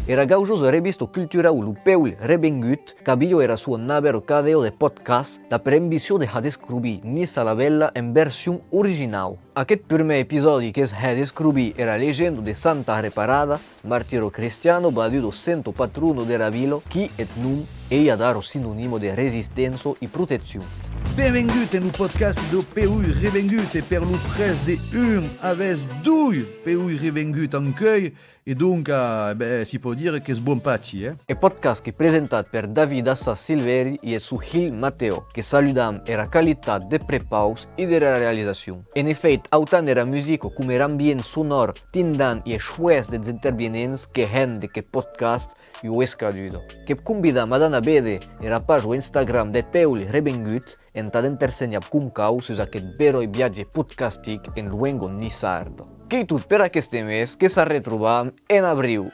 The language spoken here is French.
Era gaujoso revisto culturau Lo Peolh Revengut, cabio era suo navèra cadea de podcast, da per ambició de descobrir nissa novella en version original. Aquest primer episodi que es descobrir era legenda de Santa Reparada, martiro cristiano badiudo santo patrono de la vila, qui et nun eia daro sinonimo de resistenza e protezione. Benvingut en lo podcast Lo Peolh Revengut e per lo pres de avès 2 Peolh Revengut en cueil e donc si può dire che es buon pacci. E podcast che presentat per David Silveri e su Gil Matteo, che saludam era qualitat de prepaus e de la realizazione. En effet, autant era musico come l'ambient sonor tindan e choes des intervenents che rende che podcast io escadudo. Che convidam ad anar a vede era pagina Instagram de Peolh Revengut en tad intersegna cum caus sus aquest vero e viatge podcastic en luengo nissardo. Che tot per aquest mes che s'arretrovam en abril.